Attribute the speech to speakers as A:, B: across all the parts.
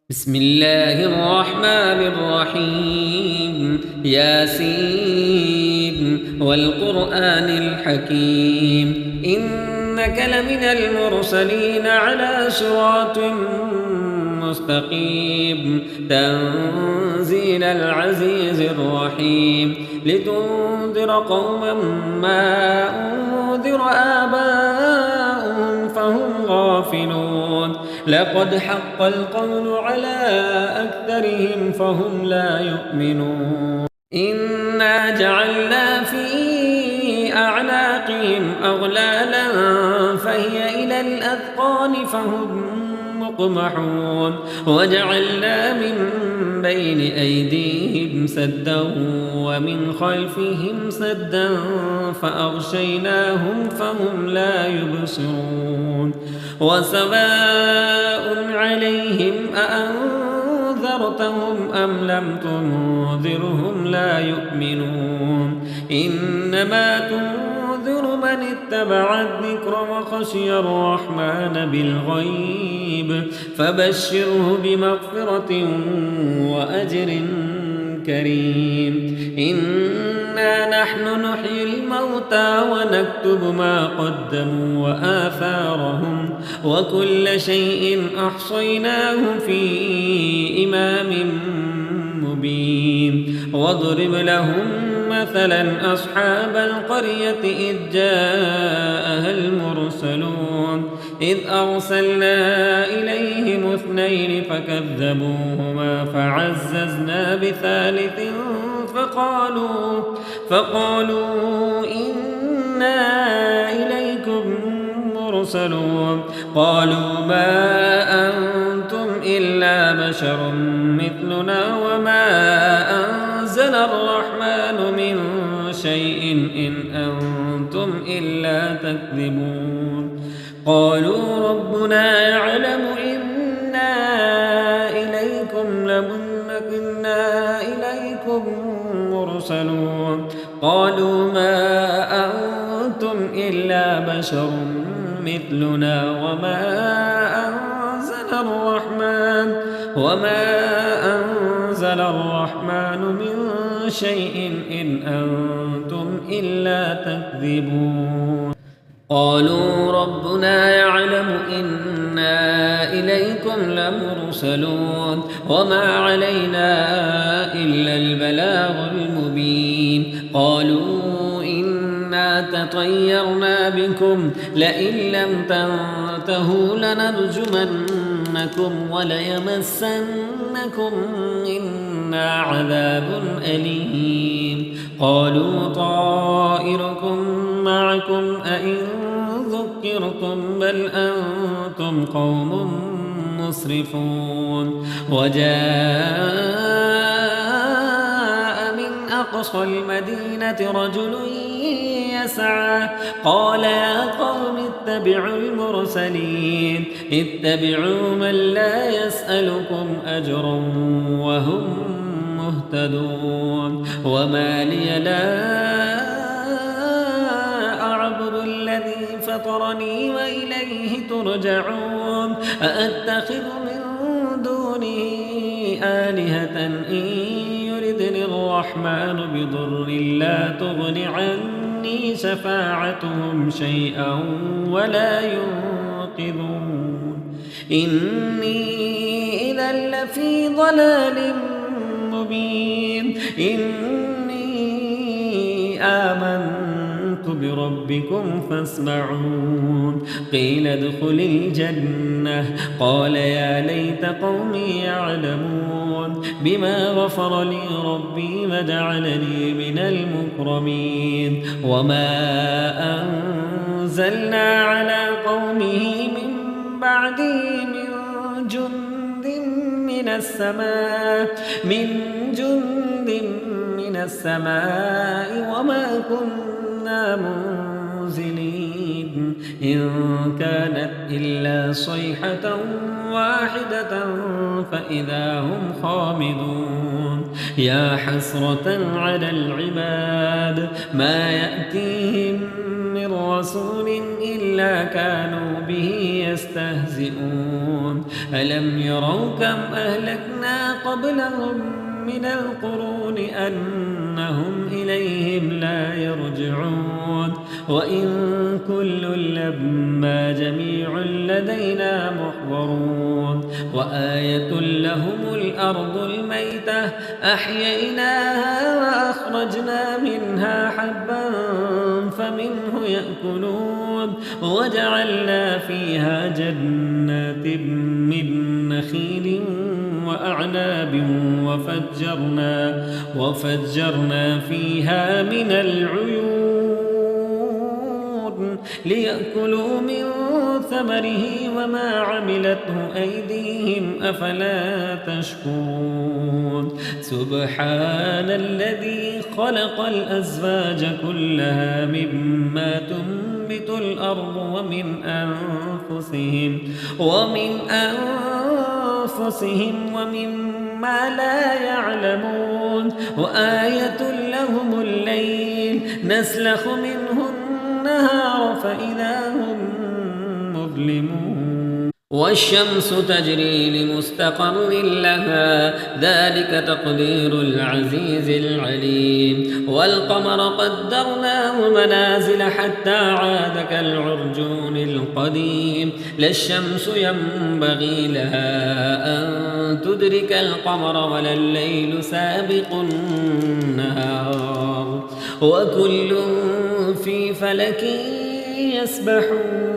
A: بسم الله الرحمن الرحيم ياسين والقرآن الحكيم إنك لمن المرسلين على صراط مستقيم تنزيل العزيز الرحيم لتنذر قوما ما أنذر آباؤهم فهم غافلون لقد حق القول على أكثرهم فهم لا يؤمنون إنا جعلنا في أعناقهم أغلالا فهي إلى الأذقان فهم مقمحون وجعلنا من بين أيديهم سدا ومن خلفهم سدا فأغشيناهم فهم لا يبصرون وسواء عليهم أأنذرتهم أم لم تنذرهم لا يؤمنون إنما تنذر من اتبع الذكر وخشي الرحمن بالغيب فبشره بمغفرة وأجر كريم إنا نحن نحيي الموتى ونكتب ما قدموا وآثارهم وكل شيء أحصيناه في إمام مبين واضرب لهم مثلا أصحاب القرية إذ جاءها المرسلون إذ أرسلنا إليهم اثنين فكذبوهما فعززنا بثالث فقالوا إنا إليكم مرسلون قالوا ما أنتم إلا بشر مثلنا وما أنزل الرحمن من شيء إن أنتم إلا تكذبون قالوا ربنا يعلم إنا إليكم مرسلون قالوا ما أنتم إلا بشر مثلنا وما أنزل الرحمن من شيء إن أنتم إلا تكذبون قالوا ربنا يعلم إنا إليكم لمرسلون وما علينا إلا البلاغ المبين قالوا إنا تطيرنا بكم لئن لم تنتهوا لنرجمنكم وليمسنكم منا عذاب أليم قالوا طائركم معكم أئن ذكرتم بل أنتم قوم مسرفون وجاء من أقصى المدينة رجل يسعى قال يا قوم اتبعوا المرسلين اتبعوا من لا يسألكم أجرا وهم مهتدون وما لي لا أعبد الذي فطرني وإليه ترجعون أأتخذ من دونه آلهة إن يردني الرحمن بضر لا تغن عني شفاعتهم شيئا ولا ينقذون إني إذا لفي ضلال مبين إني آمنت بربكم فاسمعون قيل ادخل الجنة قال يا ليت قومي يعلمون بما غفر لي ربي وجعلني من المكرمين وما أنزلنا على قومه من بعده من جند من السماء وما كنا منزلين إن كانت إلا صيحة واحدة فإذا هم خامدون يا حسرة على العباد ما يأتيهم من رسول إلا كانوا به يستهزئون ألم يروا كم أهلكنا قبلهم من القرون أنهم إليهم لا يرجعون وإن كل لما جميع لدينا محضرون وآية لهم الأرض الميتة أحييناها وأخرجنا منها حبا فمنه يأكلون وجعلنا فيها جنات من نخيل وأعناب وفجرنا فيها من العيون ليأكلوا من ثمره وما عملته أيديهم أفلا تشكرون سبحان الذي خلق الأزواج كلها مما تنبت الأرض ومن أنفسهم ومما لا يعلمون وآية لهم الليل نسلخ منه النهار فإذا هم مظلمون والشمس تجري لمستقر لها ذلك تقدير العزيز العليم والقمر قدرناه منازل حتى عاد كالعرجون القديم لا الشمس ينبغي لها أن تدرك القمر ولا الليل سابق النهار وكل في فلك يسبحون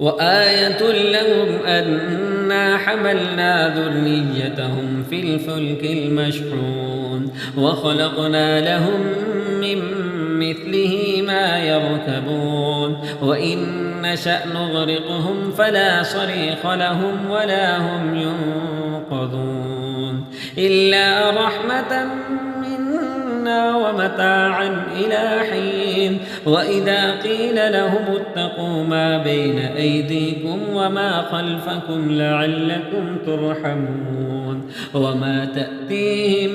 A: وآية لهم أنا حملنا ذريتهم في الفلك المشحون وخلقنا لهم من مثله ما يركبون وإن نشأ نغرقهم فلا صريخ لهم ولا هم ينقذون إلا رحمة منا ومتاعا إلى حين وإذا قيل لهم اتقوا ما بين أيديكم وما خلفكم لعلكم ترحمون وما تأتيهم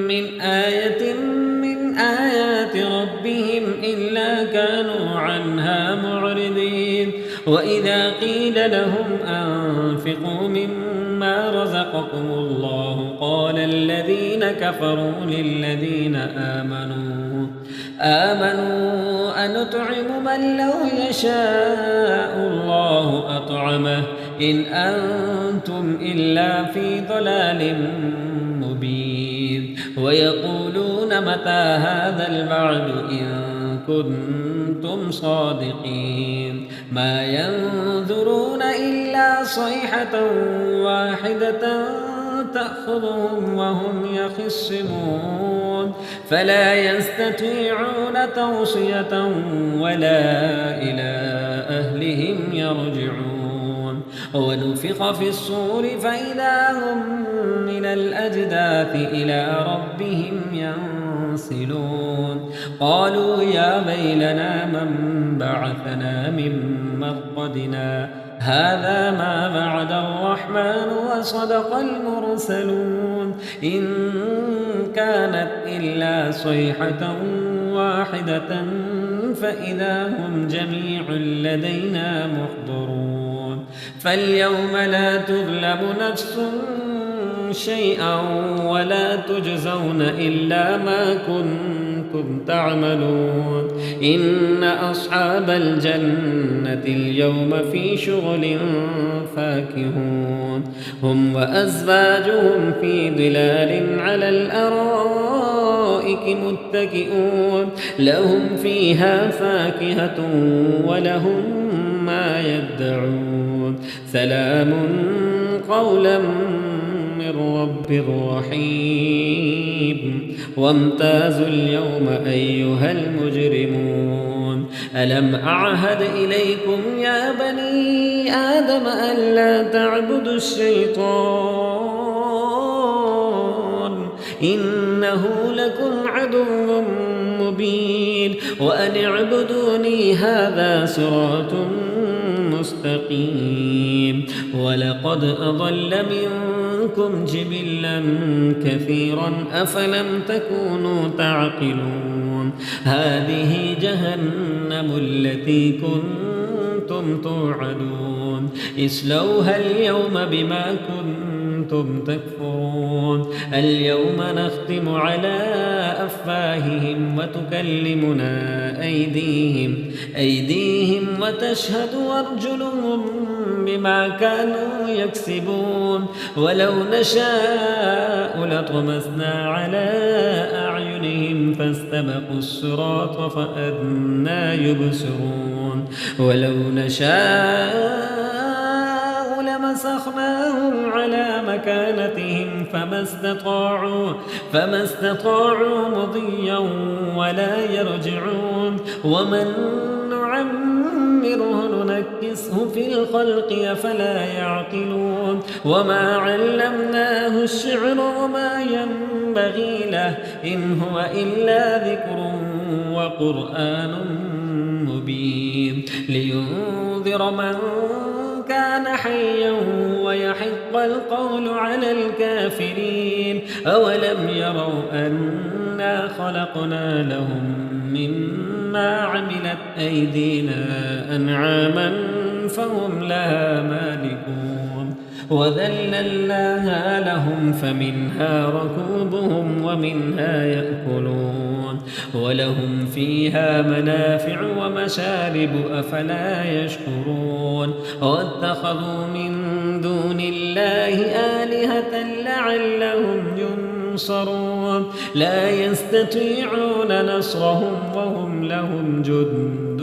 A: من آية من آيات ربهم إلا كانوا عنها معرضين وإذا قيل لهم أنفقوا مما رزقكم الله قال الذين كفروا للذين آمنوا أنطعم من لو يشاء الله أطعمه إن أنتم إلا في ضلال مبين ويقولون متى هذا الوعد إن كنتم صادقين ما ينظرون إلا صيحة واحدة تأخذهم وهم يخصمون فلا يستطيعون توصية ولا إلى أهلهم يرجعون ونفخ في الصور فإذا هم من الأجداث إلى ربهم ينسلون قالوا يا ويلنا من بعثنا من مرقدنا هذا ما وعد الرحمن وصدق المرسلون إن كانت إلا صيحة واحدة فإذا هم جميع لدينا محضرون فاليوم لا تظلم نفس شيئا ولا تجزون إلا ما كنتم تعملون إن أصحاب الجنة اليوم في شغل فاكهون هم وأزواجهم في ظلال على الأرائك متكئون لهم فيها فاكهة ولهم ما يدعون سلام قولا من رب رحيم وامتازوا اليوم أيها المجرمون ألم أعهد إليكم يا بني آدم ألا تعبدوا الشيطان إنه لكم عدو مبين وأن اعبدوني هذا صراط مستقيم ولقد أضل منكم جبلا كثيرا أفلم تكونوا تعقلون هذه جهنم التي كنتم توعدون اصلوها اليوم بما كنتم تكفرون اليوم نختم على أفواههم وتكلمنا أيديهم وتشهد أرجلهم بما كانوا يكسبون ولو نشاء لطمسنا على أعينهم فاستبقوا الصراط فأنى يبصرون ولو نشاء لمسخناهم على مكانتهم فما استطاعوا مضيا ولا يرجعون ومن نعمره ننكسه في الخلق أفلا يعقلون وما علمناه الشعر وما ينبغي له إن هو إلا ذكر وقرآن مبين لينذر من كان حيا ويحق القول على الكافرين أولم يروا أنا خلقنا لهم مما عملت أيدينا أنعاما فهم لها مالكون وذللناها لهم فمنها ركوبهم ومنها يأكلون ولهم فيها منافع ومشارب أفلا يشكرون واتخذوا من دون الله آلهة لعلهم ينصرون لا يستطيعون نصرهم وهم لهم جند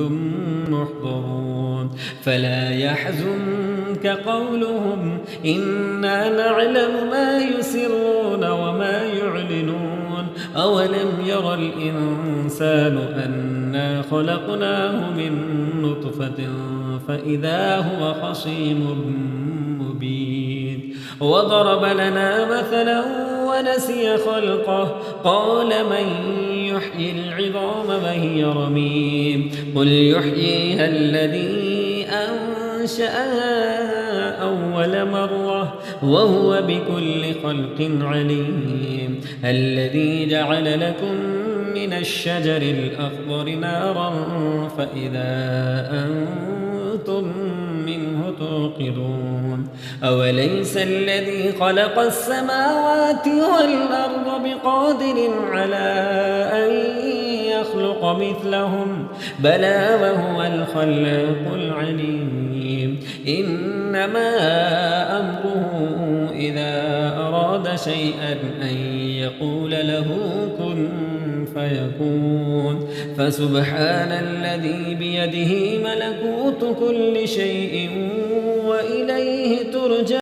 A: محضرون فلا يحزنك قولهم إنا نعلم ما يسرون وما يعلنون أولم ير الإنسان أنا خلقناه من نطفة فإذا هو خصيم مبين وضرب لنا مثلا ونسي خلقه قال من يحيي العظام وهي رميم قل يحييها الذي أنشأها أول مرة وهو بكل خلق عليم الذي جعل لكم من الشجر الأخضر نارا فإذا أنتم منه توقدون أوليس الذي خلق السماوات والأرض بقادر على أن يخلق مثلهم بلى وهو الخلاق العليم إنما أمره إذا أراد شيئا أن يقول له كن فيكون فسبحان الذي بيده ملكوت كل شيء وإليه ترجع